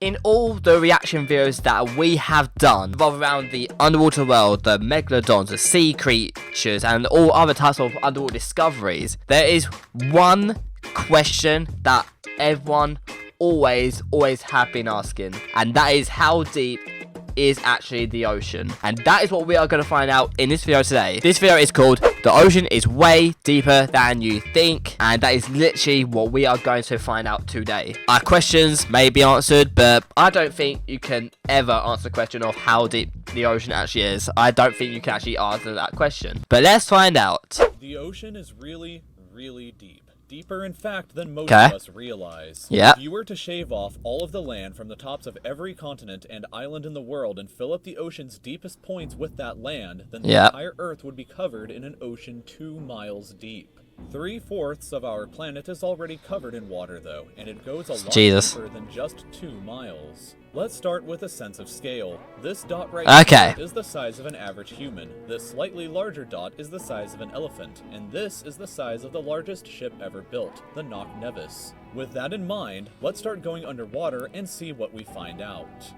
In all the reaction videos that we have done around the underwater world, the megalodons, the sea creatures, and all other types of underwater discoveries, there is one question that everyone always have been asking, and that is how deep is actually the ocean. And that is what we are going to find out in this video today. This video is called The Ocean is Way Deeper Than You Think, and that is literally what we are going to find out today. Our questions may be answered, but I don't think you can ever answer the question of how deep the ocean actually is. I don't think you can actually answer that question, but let's find out. The ocean is really deep. Deeper, in fact, than most of us realize. Yeah. If you were to shave off all of the land from the tops of every continent and island in the world and fill up the ocean's deepest points with that land, then the entire Earth would be covered in an ocean 2 miles deep. 3/4 of our planet is already covered in water, though, and it goes a lot deeper than just 2 miles. Let's start with a sense of scale. This dot right here is the size of an average human. This slightly larger dot is the size of an elephant, and this is the size of the largest ship ever built, the Knock Nevis. With that in mind, let's start going underwater and see what we find out.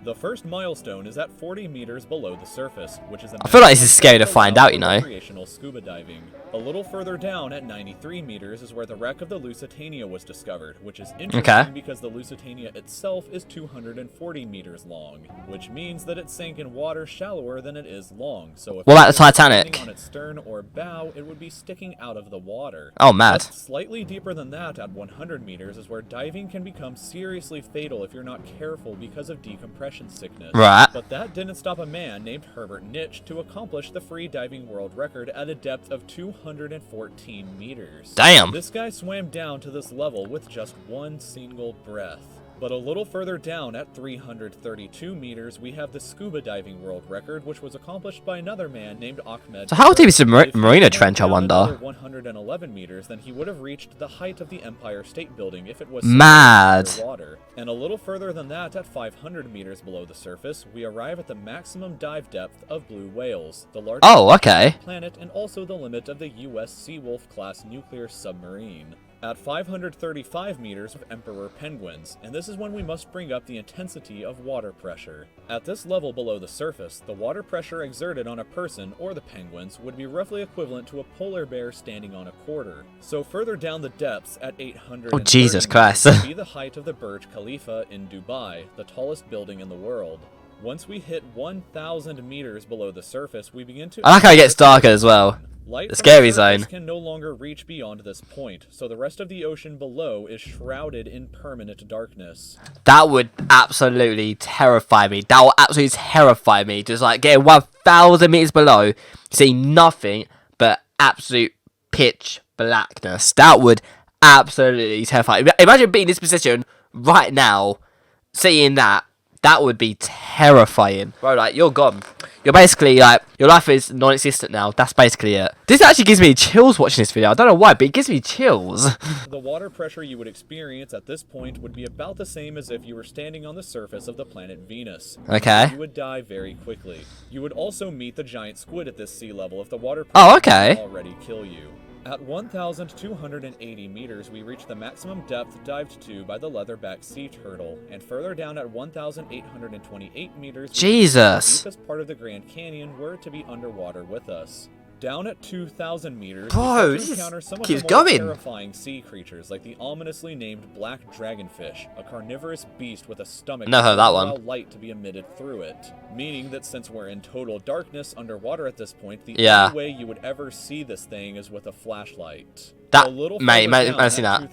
The first milestone is at 40 meters below the surface, which is I feel like this is scary to find out, you know. Recreational scuba diving. A little further down at 93 meters is where the wreck of the Lusitania was discovered, which is interesting because the Lusitania itself is 240 meters long, which means that it sank in water shallower than it is long. So if what about the Titanic? On its stern or bow, it would be sticking out of the water. Oh, mad. But slightly deeper than that at 100 meters is where diving can become seriously fatal if you're not careful because of decompression sickness. Right. But that didn't stop a man named Herbert Nitsch to accomplish the free diving world record at a depth of 214 meters. Damn. This guy swam down to this level with just one single breath. But a little further down at 332 meters, we have the scuba diving world record, which was accomplished by another man named Ahmed. So how deep is the Marina Trench, I wonder? 111 meters, then he would have reached the height of the Empire State Building if it was mad. Water. And a little further than that, at 500 meters below the surface, we arrive at the maximum dive depth of blue whales, the largest planet, and also the limit of the U.S. Seawolf class nuclear submarine. At 535 meters of emperor penguins, and this is when we must bring up the intensity of water pressure. At this level below the surface, the water pressure exerted on a person or the penguins would be roughly equivalent to a polar bear standing on a quarter. So further down the depths at 800 Jesus Christ, would be the height of the Burj Khalifa in Dubai, the tallest building in the world. Once we hit 1,000 meters below the surface, we begin to... I like how it gets darker as well. The scary zone can no longer reach beyond this point, so the rest of the ocean below is shrouded in permanent darkness. That would absolutely terrify me. That would absolutely terrify me. Just like getting 1,000 meters below, see nothing but absolute pitch blackness. That would absolutely terrify me. Imagine being in this position right now, seeing that. That would be terrifying. Bro, like, you're gone. You're basically, like, your life is non-existent now. That's basically it. This actually gives me chills watching this video. I don't know why, but it gives me chills. The water pressure you would experience at this point would be about the same as if you were standing on the surface of the planet Venus. Okay. You would die very quickly. You would also meet the giant squid at this sea level if the water pressure would already kill you. At 1,280 meters, we reach the maximum depth dived to by the leatherback sea turtle, and further down at 1,828 meters, Jesus, the deepest part of the Grand Canyon were to be underwater with us. Down at 2,000 meters, we encounter some of the more terrifying sea creatures, like the ominously named black dragonfish, a carnivorous beast with a stomach that allows light to be emitted through it. Meaning that since we're in total darkness underwater at this point, the only way you would ever see this thing is with a flashlight. That, mate, I've seen that.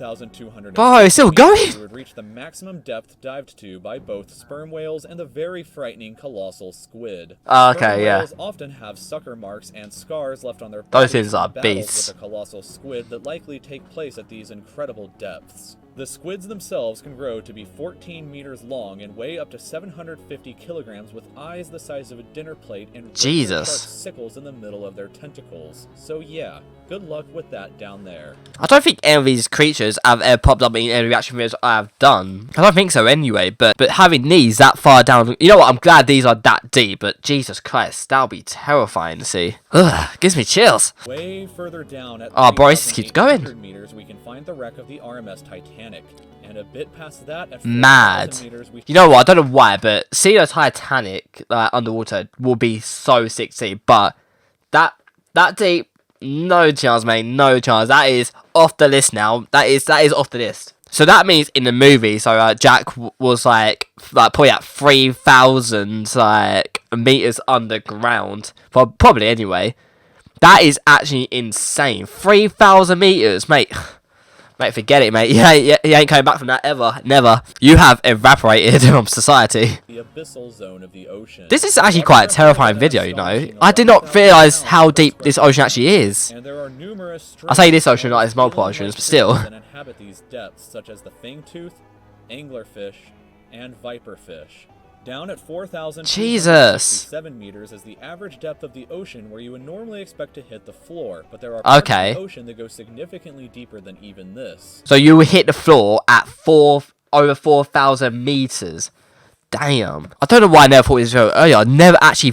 Bro, it's still going! We would reach the maximum depth dived to by both sperm whales and the very frightening colossal squid. Sperm whales often have sucker marks and scars left on their bodies. Those things are beasts. With a colossal squid that likely take place at these incredible depths. The squids themselves can grow to be 14 meters long and weigh up to 750 kilograms with eyes the size of a dinner plate and sharp sickles in the middle of their tentacles. So yeah, good luck with that down there. I don't think any of these creatures have ever popped up in any reaction videos I have done. I don't think so anyway, but having these that far down, you know what, I'm glad these are that deep, but Jesus Christ, that'll be terrifying to see. Ugh, gives me chills. Way further down at bro, this keeps going. Meters, we can find the wreck of the RMS Titanic. and a bit past that at mad. 4,000 meters, You know what? I don't know why, but seeing a Titanic underwater will be so sick to see. But that deep, no chance, mate. No chance. That is off the list now. That is off the list. So that means in the movie, so Jack was like probably at 3,000 meters underground, probably anyway. That is actually insane. 3,000 meters, mate. Mate, forget it, mate. He ain't coming back from that ever. Never. You have evaporated from society. The abyssal zone of the ocean. This is actually quite a terrifying video, you know. I did not realise how deep this ocean actually is. And there are numerous I say this ocean, like there's multiple oceans, but still. That inhabit these depths, such as the fangtooth, anglerfish, and viperfish. Down at 4,7 meters is the average depth of the ocean where you would normally expect to hit the floor, but there are parts of the ocean that go significantly deeper than even this. So you would hit the floor at over 4,000 meters. Damn. I don't know why I never thought this video earlier. I never actually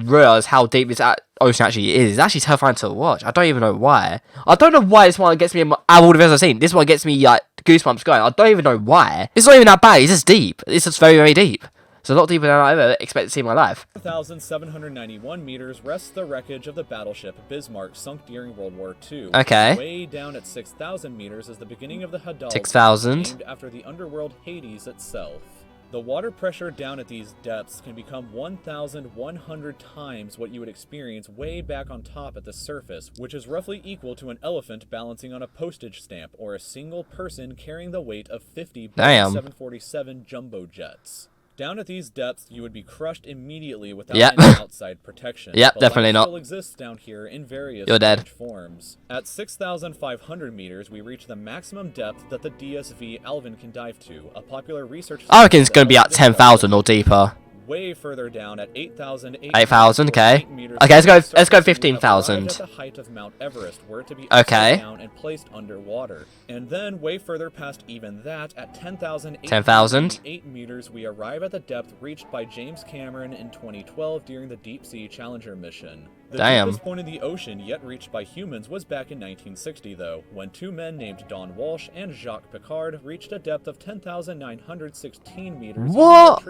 realised how deep this ocean actually is. It's actually terrifying to watch. I don't even know why. I don't know why this one gets me, out of all the videos I've seen, this one gets me like goosebumps going. I don't even know why. It's not even that bad. It's just deep. It's just very, very deep. It's a lot deeper than I ever expected to see in my life. 4,791 meters rests the wreckage of the battleship Bismarck, sunk during World War II. Okay. Way down at 6,000 meters is the beginning of the Hadal, 6,000. named after the underworld Hades itself. The water pressure down at these depths can become 1,100 times what you would experience way back on top at the surface, which is roughly equal to an elephant balancing on a postage stamp or a single person carrying the weight of 50 Boeing 747 jumbo jets. Down at these depths, you would be crushed immediately without any outside protection. Yep, definitely not. Still exists down here in various forms. At 6,500 meters, we reach the maximum depth that the DSV Alvin can dive to. A popular research. I reckon it's going to be at 10,000 or deeper. Way further down at 8,000. 8,000, okay. Okay, let's go 15,000. At the height of Mount Everest, were to be down and placed underwater. And then way further past even that, at 10,808 meters, we arrive at the depth reached by James Cameron in 2012 during the Deep Sea Challenger mission. The deepest point in the ocean yet reached by humans was back in 1960, though, when two men named Don Walsh and Jacques Piccard reached a depth of 10,916 meters. What?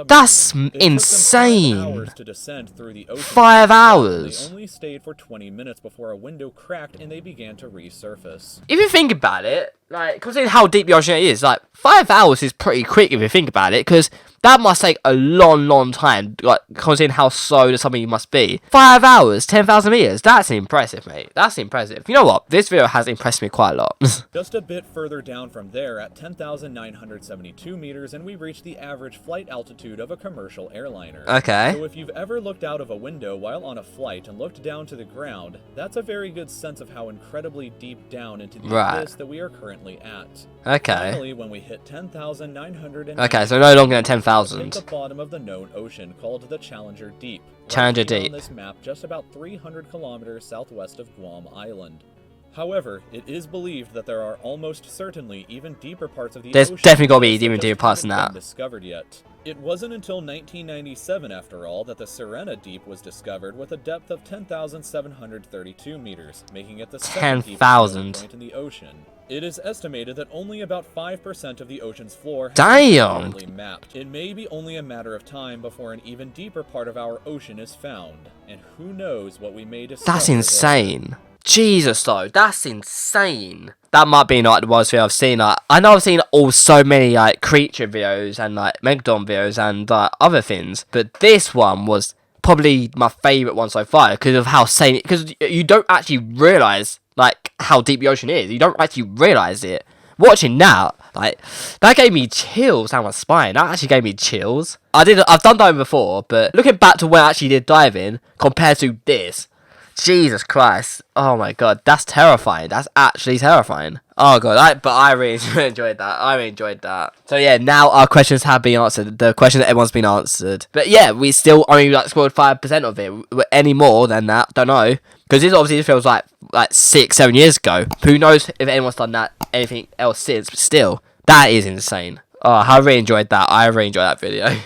That's insane. 5 hours to descend through the ocean. 5 hours. They only stayed for 20 minutes before a window cracked and they began to resurface. If you think about it, like, considering how deep the ocean is, like, 5 hours is pretty quick if you think about it, because that must take a long, long time, like, considering how slow the submarine must be. 5 hours, 10,000 meters, that's impressive, mate. That's impressive. You know what? This video has impressed me quite a lot. Just a bit further down from there, at 10,972 meters, and we reach the average flight altitude of a commercial airliner. Okay. So if you've ever looked out of a window while on a flight and looked down to the ground, that's a very good sense of how incredibly deep down into the abyss that we are currently at. Okay. Finally, when we hit 10,900. Okay, so no longer than 10,000. The bottom of the known ocean, called the Challenger Deep. Challenger Deep. On this map, just about 300 kilometers southwest of Guam Island. However, it is believed that there are almost certainly even deeper parts of the ocean. There's definitely got to be even deeper parts than that. Discovered yet. It wasn't until 1997, after all, that the Serena Deep was discovered with a depth of 10,732 meters, making it the second deepest point in the ocean. It is estimated that only about 5% of the ocean's floor has been accurately mapped. It may be only a matter of time before an even deeper part of our ocean is found, and who knows what we may discover. That's insane. Jesus, though, that's insane. That might be like the worst video I've seen. Like, I know I've seen so many like creature videos and like Megalodon videos and other things, but this one was probably my favorite one so far because of how sane. Because you don't actually realize like how deep the ocean is. You don't actually realize it. Watching now, like, that gave me chills down my spine. That actually gave me chills. I've done diving before, but looking back to when I actually did diving compared to this. Jesus Christ. Oh my god, that's terrifying. That's actually terrifying. Oh god, but I really enjoyed that. I really enjoyed that. So yeah, now our questions have been answered. The question that everyone's been answered. But yeah, we still only like scored 5% of it. Any more than that, don't know. Because this obviously feels like 6-7 years ago. Who knows if anyone's done that anything else since, but still, that is insane. Oh, I really enjoyed that. I really enjoyed that video.